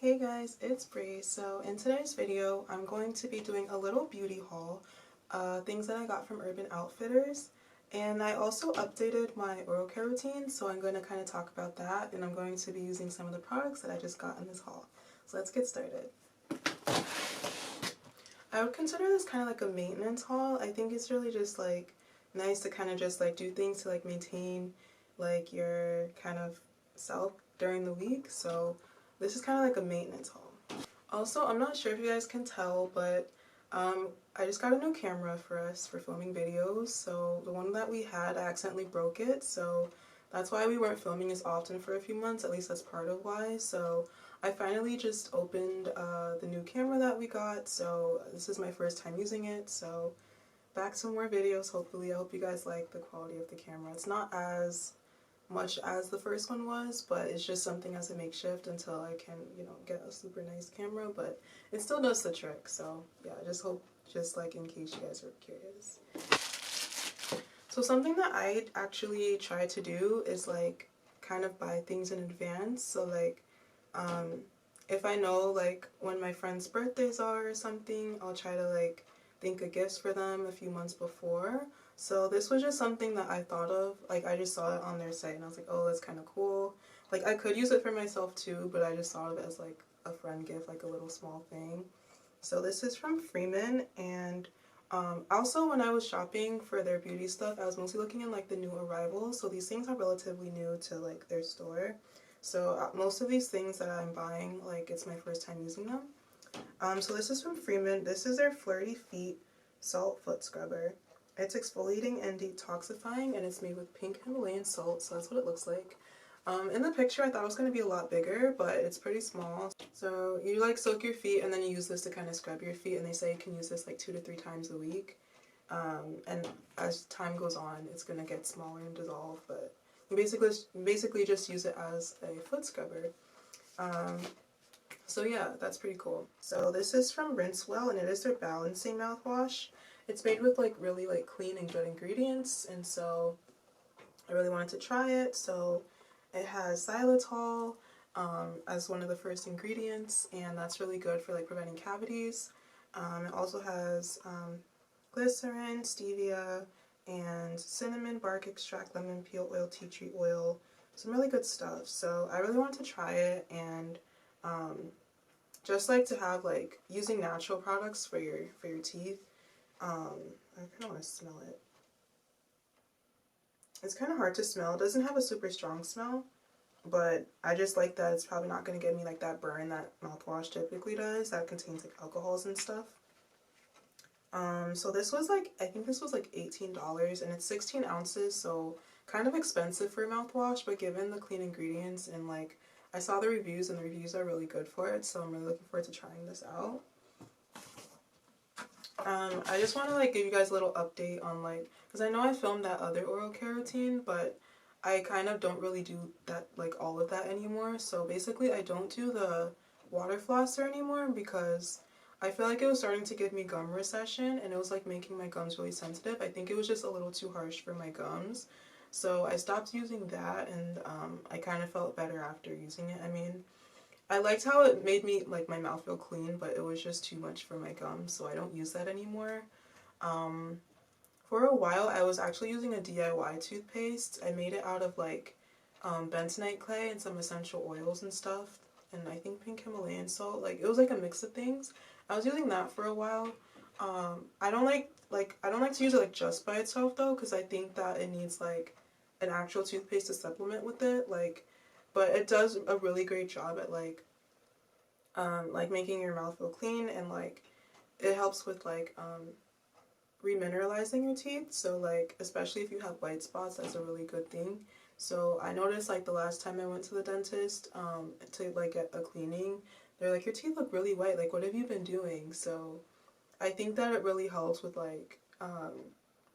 Hey guys, it's Bree. So in today's video, I'm going to be doing a little beauty haul, things that I got from Urban Outfitters. And I also updated my oral care routine, so I'm going to kind of talk about that, and I'm going to be using some of the products that I just got in this haul. So let's get started. I would consider this kind of like a maintenance haul. I think it's really just like nice to kind of just like do things to like maintain like your kind of self during the week. So this is kind of like a maintenance haul. Also, I'm not sure if you guys can tell, but I just got a new camera for us for filming videos. So the one that we had, I accidentally broke it. So that's why we weren't filming as often for a few months. At least that's part of why. So I finally just opened the new camera that we got. So this is my first time using it. So back to more videos, hopefully. I hope you guys like the quality of the camera. It's not as much as the first one was, but it's just something as a makeshift until I can, get a super nice camera, but it still does the trick. So yeah, I just hope, just like in case you guys are curious. So something that I actually try to do is like kind of buy things in advance. So like if I know like when my friends' birthdays are or something, I'll try to like think of gifts for them a few months before. So this was just something that I thought of. Like I just saw it on their site and I was like, oh, that's kind of cool. Like I could use it for myself too, but I just thought of it as like a friend gift, like a little small thing. So this is from Freeman, and also when I was shopping for their beauty stuff, I was mostly looking in like the new arrivals. So these things are relatively new to like their store. So most of these things that I'm buying, like it's my first time using them. So this is from Freeman. This is their Flirty Feet Salt Foot Scrubber. It's exfoliating and detoxifying, and it's made with pink Himalayan salt, so that's what it looks like. In the picture, I thought it was going to be a lot bigger, but it's pretty small. So you like soak your feet, and then you use this to kind of scrub your feet, and they say you can use this like 2 to 3 times a week. And as time goes on, it's going to get smaller and dissolve, but you basically just use it as a foot scrubber. So yeah, that's pretty cool. So this is from Rinsewell, and it is their balancing mouthwash. It's made with like really like clean and good ingredients, and so I really wanted to try it. So it has xylitol as one of the first ingredients, and that's really good for like preventing cavities. It also has glycerin, stevia, and cinnamon bark extract, lemon peel oil, tea tree oil, some really good stuff. So I really wanted to try it, and just like to have like using natural products for your teeth. I kind of want to smell it. It's kind of hard to smell. It doesn't have a super strong smell, but I just like that it's probably not going to give me like that burn that mouthwash typically does that contains like alcohols and stuff. So this was like, I think this was like $18, and it's 16 ounces, so kind of expensive for a mouthwash, but given the clean ingredients and like I saw the reviews, and the reviews are really good for it, so I'm really looking forward to trying this out. I just want to like give you guys a little update on like, because I know I filmed that other oral care routine, but I kind of don't really do that, like all of that anymore. So basically I don't do the water flosser anymore because I feel like it was starting to give me gum recession, and it was like making my gums really sensitive. I think it was just a little too harsh for my gums. So I stopped using that, and I kind of felt better after using it. I mean, I liked how it made me, like, my mouth feel clean, but it was just too much for my gums, so I don't use that anymore. For a while, I was actually using a DIY toothpaste. I made it out of, like, bentonite clay and some essential oils and stuff, and I think pink Himalayan salt. Like, it was, like, a mix of things. I was using that for a while. I don't like to use it, like, just by itself, though, because I think that it needs, like, an actual toothpaste to supplement with it, like, but it does a really great job at like making your mouth feel clean, and like it helps with like remineralizing your teeth. So like especially if you have white spots, that's a really good thing. So I noticed like the last time I went to the dentist to like get a cleaning, they're like, your teeth look really white, like what have you been doing? So I think that it really helps with like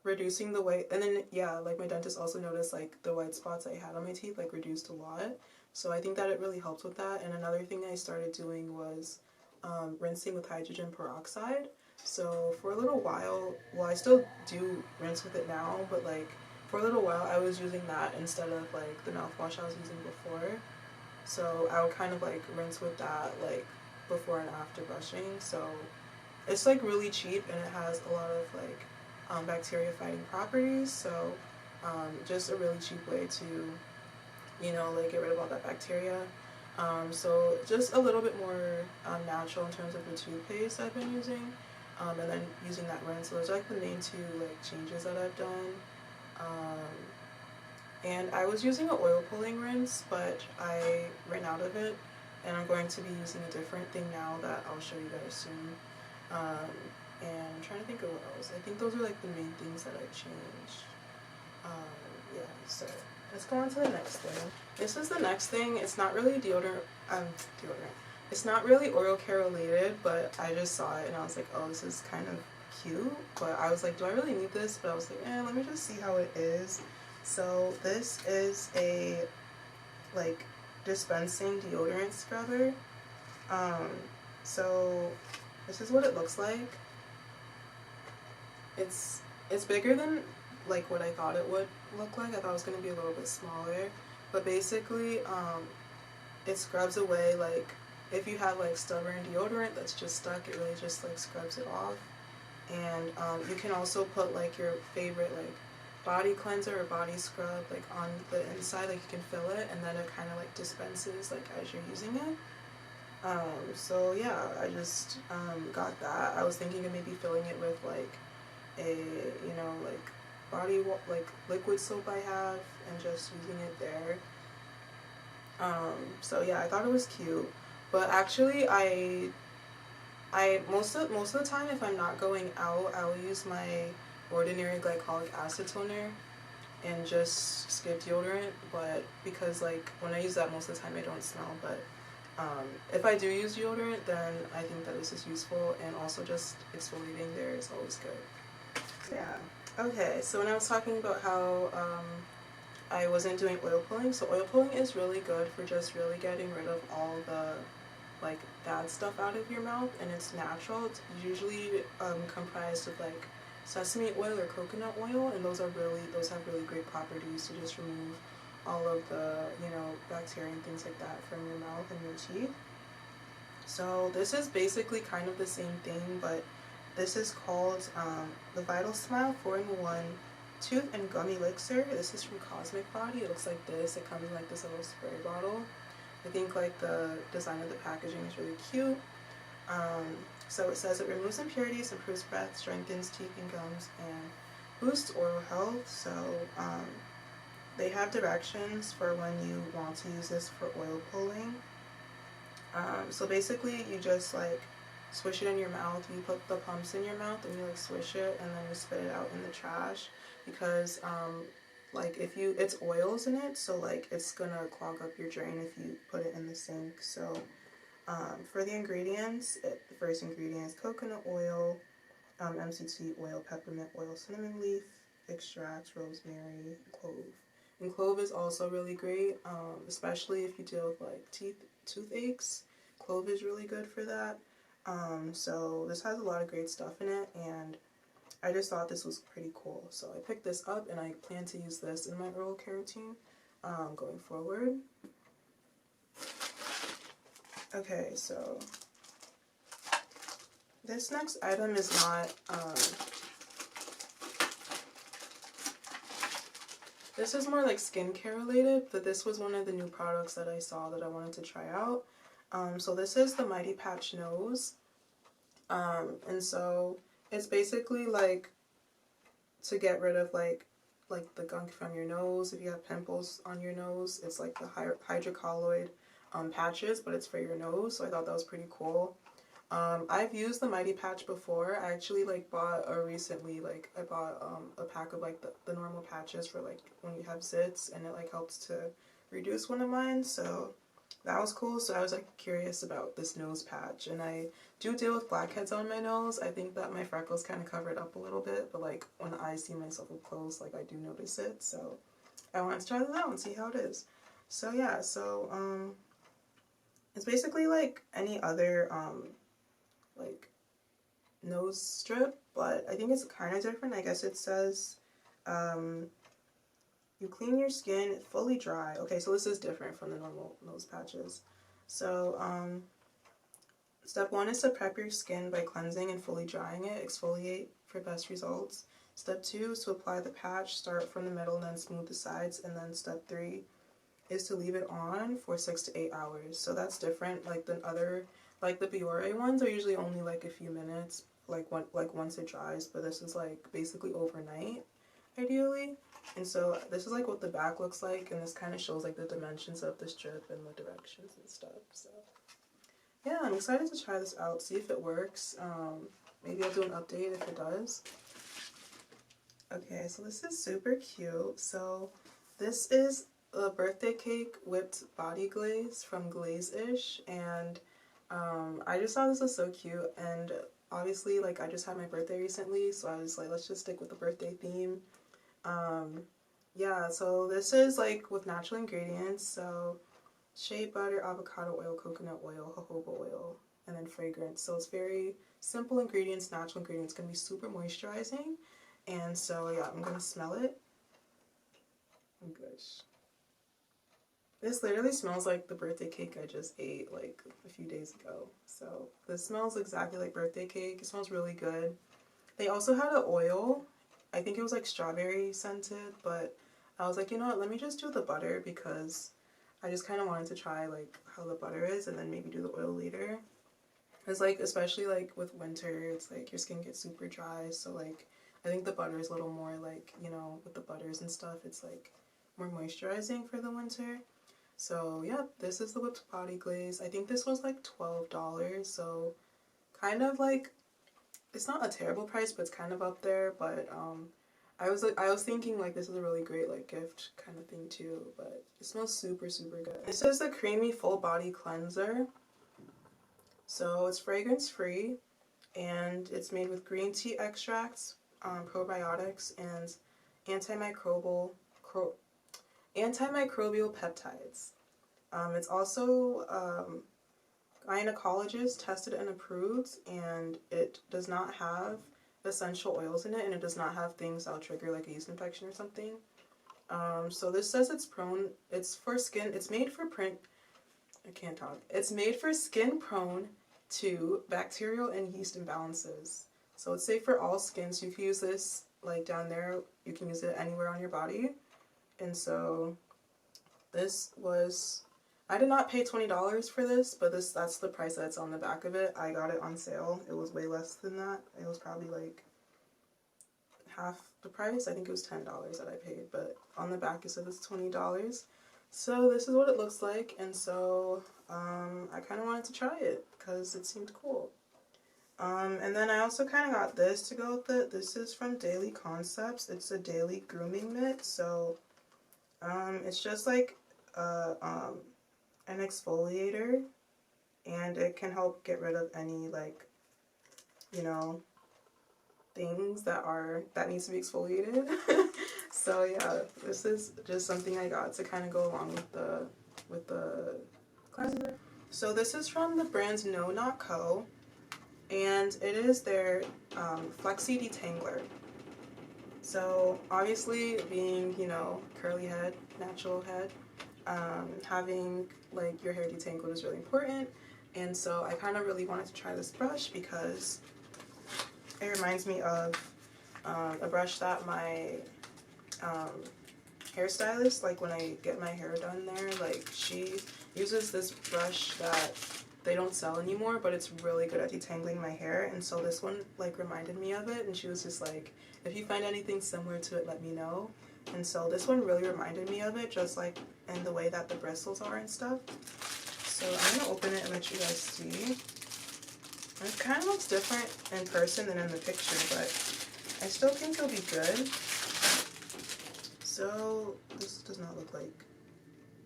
reducing the white, and then yeah, like my dentist also noticed like the white spots I had on my teeth like reduced a lot, so I think that it really helped with that. And another thing I started doing was rinsing with hydrogen peroxide. So for a little while, well, I still do rinse with it now, but like for a little while I was using that instead of like the mouthwash I was using before. So I would kind of like rinse with that like before and after brushing. So it's like really cheap and it has a lot of like bacteria fighting properties. So just a really cheap way to, you know, like get rid of all that bacteria. So just a little bit more natural in terms of the toothpaste I've been using, and then using that rinse. So those are like the main two like changes that I've done. And I was using an oil pulling rinse, but I ran out of it, and I'm going to be using a different thing now that I'll show you guys soon. And I'm trying to think of what else. I think those are like the main things that I changed. Yeah, so let's go on to the next thing. This is the next thing. It's not really deodorant. It's not really oral care related, but I just saw it and I was like, oh, this is kind of cute. But I was like, do I really need this? But I was like, let me just see how it is. So this is a like dispensing deodorant scrubber. So this is what it looks like. It's bigger than like what I thought it would look like. I thought it was going to be a little bit smaller, but basically it scrubs away like if you have like stubborn deodorant that's just stuck, it really just like scrubs it off. And you can also put like your favorite like body cleanser or body scrub like on the inside, like you can fill it and then it kind of like dispenses like as you're using it. So yeah, I just got that. I was thinking of maybe filling it with like a, you know, like like liquid soap I have and just using it there. So yeah, I thought it was cute, but actually I most of the time if I'm not going out, I will use my ordinary glycolic acid toner and just skip deodorant. But because like when I use that most of the time I don't smell, but if I do use deodorant, then I think that this is useful, and also just exfoliating there is always good. Yeah. Okay, so when I was talking about how I wasn't doing oil pulling, so oil pulling is really good for just really getting rid of all the like bad stuff out of your mouth, and it's natural. It's usually comprised of like sesame oil or coconut oil, and those have really great properties to just remove all of the, you know, bacteria and things like that from your mouth and your teeth. So this is basically kind of the same thing, but this is called the Vital Smile 4-in-1 Tooth and Gummy Elixir. This is from Cosmic Body. It looks like this. It comes in like this little spray bottle. I think like the design of the packaging is really cute. So it says it removes impurities, improves breath, strengthens teeth and gums, and boosts oral health. So they have directions for when you want to use this for oil pulling. So basically you just like swish it in your mouth, you put the pumps in your mouth and you like swish it and then you spit it out in the trash, because like if you, it's oils in it, so like it's gonna clog up your drain if you put it in the sink. So for the ingredients, the first ingredient is coconut oil, MCT oil, peppermint oil, cinnamon leaf extracts, rosemary, clove. And clove is also really great, especially if you deal with like toothaches. Clove is really good for that. So this has a lot of great stuff in it, and I just thought this was pretty cool. So I picked this up and I plan to use this in my oral care routine going forward. Okay, so this next item is not, this is more like skincare related, but this was one of the new products that I saw that I wanted to try out. So this is the Mighty Patch Nose, and so it's basically like to get rid of like the gunk from your nose. If you have pimples on your nose, it's like the hydrocolloid patches, but it's for your nose. So I thought that was pretty cool. I've used the Mighty Patch before. I actually like bought recently, like I bought a pack of like the normal patches for like when you have zits, and it like helps to reduce one of mine. So that was cool. So I was like curious about this nose patch, and I do deal with blackheads on my nose. I think that my freckles kind of cover it up a little bit, but like when I see myself up close, like I do notice it. So I wanted to try this out and see how it is. So yeah, so it's basically like any other like nose strip, but I think it's kind of different. I guess it says you You clean your skin fully dry. Okay, so this is different from the normal nose patches. So, step 1 is to prep your skin by cleansing and fully drying it. Exfoliate for best results. Step 2 is to apply the patch. Start from the middle and then smooth the sides. And then step 3 is to leave it on for 6 to 8 hours. So that's different. Like the other, like the Biore ones are usually only like a few minutes, like once it dries. But this is like basically overnight, ideally. And so this is like what the back looks like, and this kind of shows like the dimensions of the strip and the directions and stuff. So yeah, I'm excited to try this out, see if it works. Maybe I'll do an update if it does. Okay, so this is super cute. So this is a birthday cake whipped body glaze from Glaze-ish, and I just thought this was so cute. And obviously, like, I just had my birthday recently, so I was like, let's just stick with the birthday theme. Yeah, so this is like with natural ingredients, so shea butter, avocado oil, coconut oil, jojoba oil, and then fragrance. So it's very simple ingredients, natural ingredients, gonna be super moisturizing. And so yeah, I'm gonna smell it. Oh gosh. This literally smells like the birthday cake I just ate like a few days ago. So this smells exactly like birthday cake. It smells really good. They also had an oil. I think it was like strawberry scented, but I was like, you know what, let me just do the butter because I just kind of wanted to try like how the butter is and then maybe do the oil later. It's like, especially like with winter, it's like your skin gets super dry. So like, I think the butter is a little more like, you know, with the butters and stuff, it's like more moisturizing for the winter. So yeah, this is the whipped body glaze. I think this was like $12. So kind of like, it's not a terrible price, but it's kind of up there. But I was thinking like this is a really great like gift kind of thing too. But it smells super good. This is the creamy full body cleanser. So it's fragrance free, and it's made with green tea extracts, probiotics, and antimicrobial peptides. It's also gynecologist tested and approved, and it does not have essential oils in it, and it does not have things that'll trigger like a yeast infection or something. So this says it's for skin, it's made for It's made for skin prone to bacterial and yeast imbalances. So it's safe for all skin, so you can use this like down there, you can use it anywhere on your body. And so this was, I did not pay $20 for this, but that's the price that's on the back of it. I got it on sale. It was way less than that. It was probably like half the price. I think it was $10 that I paid, but on the back it said it's $20. So this is what it looks like, and so I kind of wanted to try it because it seemed cool. And then I also kind of got this to go with it. This is from Daily Concepts. It's a daily grooming mitt. So it's just like an exfoliator, and it can help get rid of any like, you know, things that needs to be exfoliated. So yeah, this is just something I got to kind of go along with the cleanser. So this is from the brand No Not Co, and it is their Flexi Detangler. So obviously, being, you know, curly head, natural head, having like your hair detangled is really important. And so I kind of really wanted to try this brush because it reminds me of a brush that my hairstylist, like when I get my hair done there, like she uses this brush that they don't sell anymore, but it's really good at detangling my hair. And so this one like reminded me of it, and she was just like, if you find anything similar to it, let me know. And so this one really reminded me of it, just like in the way that the bristles are and stuff. So I'm gonna open it and let you guys see. It kind of looks different in person than in the picture, but I still think it'll be good. So this does not look like,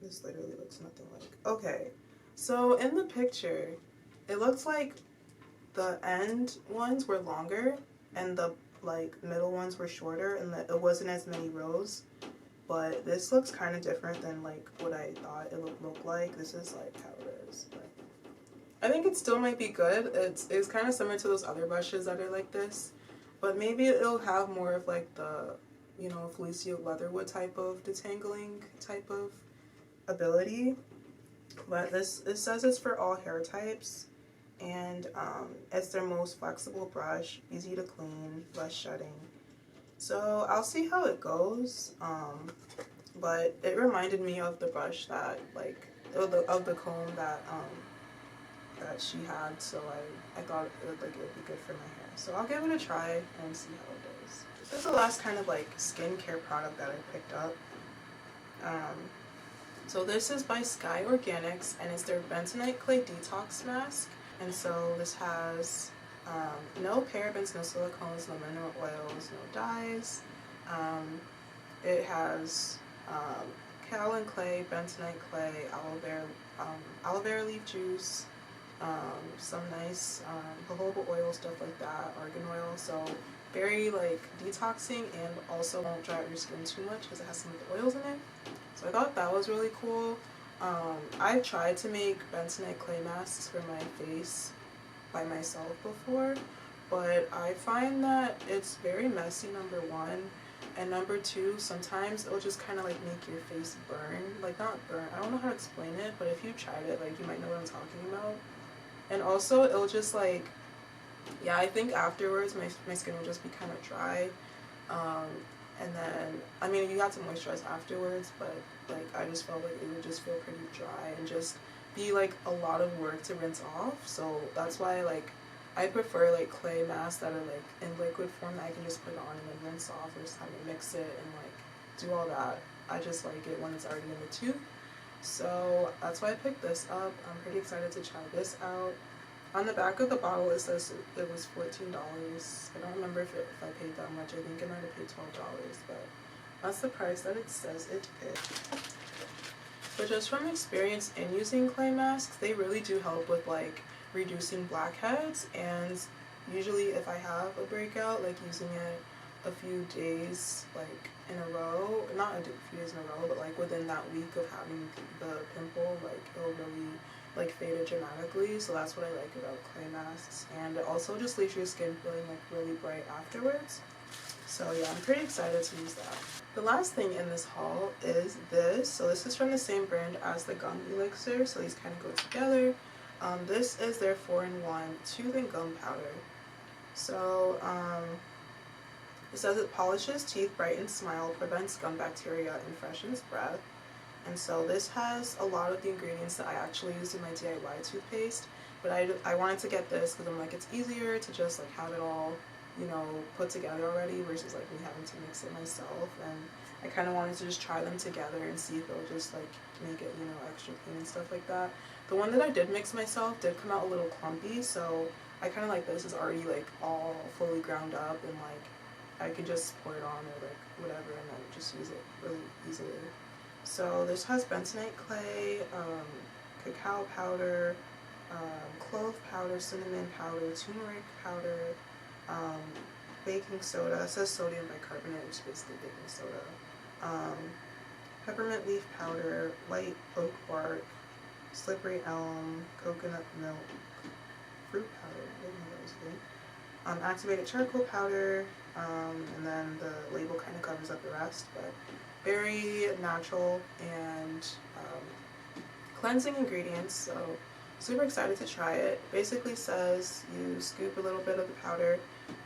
this literally looks nothing like. Okay, so in the picture, it looks like the end ones were longer and the like middle ones were shorter, and it wasn't as many rows. But this looks kind of different than like what I thought it would look like. This is like how it is. But I think it still might be good. It's kind of similar to those other brushes that are like this, but maybe it'll have more of like the you know, Felicia Leatherwood type of detangling type of ability. But it says it's for all hair types, and it's their most flexible brush, easy to clean, less shedding. So I'll see how it goes. But it reminded me of the brush that, like, of the comb that she had, so I thought it would be good for my hair. So I'll give it a try and see how it goes. This is the last kind of like skincare product that I picked up. So this is by Sky Organics, and it's their bentonite clay detox mask. And so this has no parabens, no silicones, no mineral oils, no dyes. It has kaolin clay, bentonite clay, aloe vera leaf juice, some nice jojoba oil, stuff like that, argan oil. So very like detoxing, and also won't dry out your skin too much because it has some of the oils in it. So I thought that was really cool. I've tried to make bentonite clay masks for my face by myself before, but I find that it's very messy, number one, and number two, sometimes it'll just kind of like make your face burn. Like, not burn, I don't know how to explain it, but if you tried it, like, you might know what I'm talking about. And also it'll just like, yeah, I think afterwards my skin will just be kind of dry. And then, I mean, you have to moisturize afterwards, but like I just felt like it would just feel pretty dry and just be like a lot of work to rinse off. So that's why like I prefer like clay masks that are like in liquid form that I can just put on and then rinse off, or just have to mix it and like do all that. I just like it when it's already in the tube. So that's why I picked this up. I'm pretty excited to try this out. On the back of the bottle it says it was $14. I don't remember if I paid that much. I think I might have paid $12, but that's the price that it says it is. But just from experience in using clay masks, they really do help with like reducing blackheads, and usually if I have a breakout, like using it a few days like in a row, not a few days in a row, but like within that week of having the pimple, like it'll really like faded dramatically. So that's what I like about clay masks, and it also just leaves your skin feeling like really bright afterwards. So yeah, I'm pretty excited to use that. The last thing in this haul is this. So this is from the same brand as the gum elixir, so these kind of go together. This is their 4-in-1 tooth and gum powder. So it says it polishes teeth, brightens smile, prevents gum bacteria, and freshens breath. And so this has a lot of the ingredients that I actually used in my DIY toothpaste, but I wanted to get this because I'm like, it's easier to just like have it all, you know, put together already versus like me having to mix it myself. And I kind of wanted to just try them together and see if it'll just like make it, you know, extra clean and stuff like that. The one that I did mix myself did come out a little clumpy, so I kind of like this is already like all fully ground up, and like I could just pour it on or like whatever and then just use it really easily. So this has bentonite clay, cacao powder, clove powder, cinnamon powder, turmeric powder, baking soda. It says sodium bicarbonate, which is basically baking soda. Peppermint leaf powder, white oak bark, slippery elm, coconut milk, fruit powder. I didn't know that was good. Activated charcoal powder, and then the label kind of covers up the rest, but very natural and cleansing ingredients, so super excited to try it. Basically says you scoop a little bit of the powder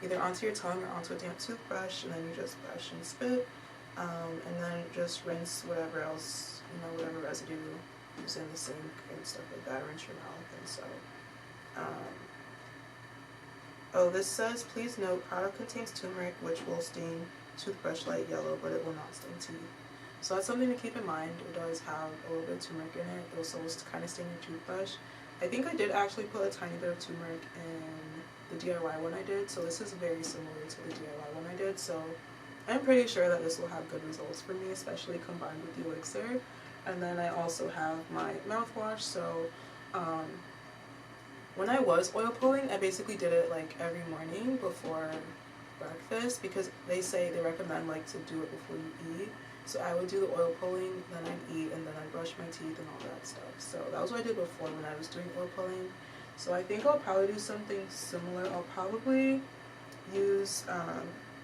either onto your tongue or onto a damp toothbrush, and then you just brush and spit, and then just rinse whatever else, you know, whatever residue is in the sink and stuff like that, rinse your mouth. And so oh, this says, please note, product contains turmeric, which will stain toothbrush light yellow, but it will not stain teeth. So that's something to keep in mind. It does have a little bit of turmeric in it. It will also kind of stain your toothbrush. I think I did actually put a tiny bit of turmeric in the DIY one I did, so this is very similar to the DIY one I did. So I'm pretty sure that this will have good results for me, especially combined with the elixir. And then I also have my mouthwash. So when I was oil pulling, I basically did it like every morning before breakfast, because they recommend like to do it before you eat. So I would do the oil pulling, then I'd eat, and then I'd brush my teeth and all that stuff. So that was what I did before when I was doing oil pulling. So I think I'll probably do something similar. I'll probably use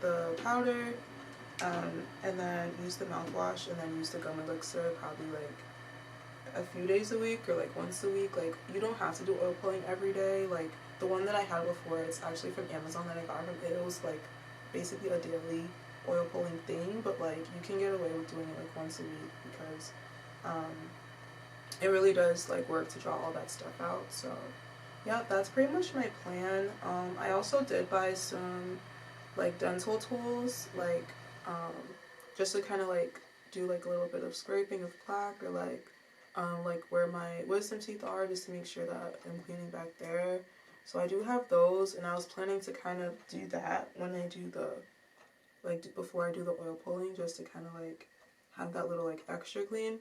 the powder, And then use the mouthwash, and then use the gum elixir probably like a few days a week or like once a week. Like, you don't have to do oil pulling every day. Like, the one that I had before, it's actually from Amazon that I got from it. It was like basically a daily oil pulling thing, but like you can get away with doing it like once a week because it really does like work to draw all that stuff out. So yeah, that's pretty much my plan. I also did buy some like dental tools, just to kind of like do like a little bit of scraping of plaque, or like where my wisdom teeth are, just to make sure that I'm cleaning back there. So I do have those, and I was planning to kind of do that when I do the before I do the oil pulling, just to kind of like have that little like extra clean.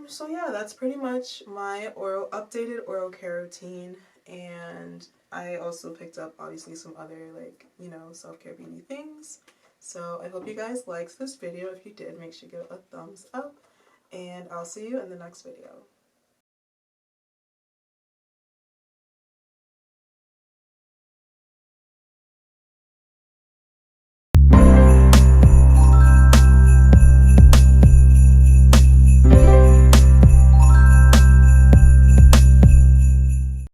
So yeah, that's pretty much my updated oral care routine. And I also picked up obviously some other like, you know, self-care beauty things. So I hope you guys liked this video. If you did, make sure you give it a thumbs up, and I'll see you in the next video.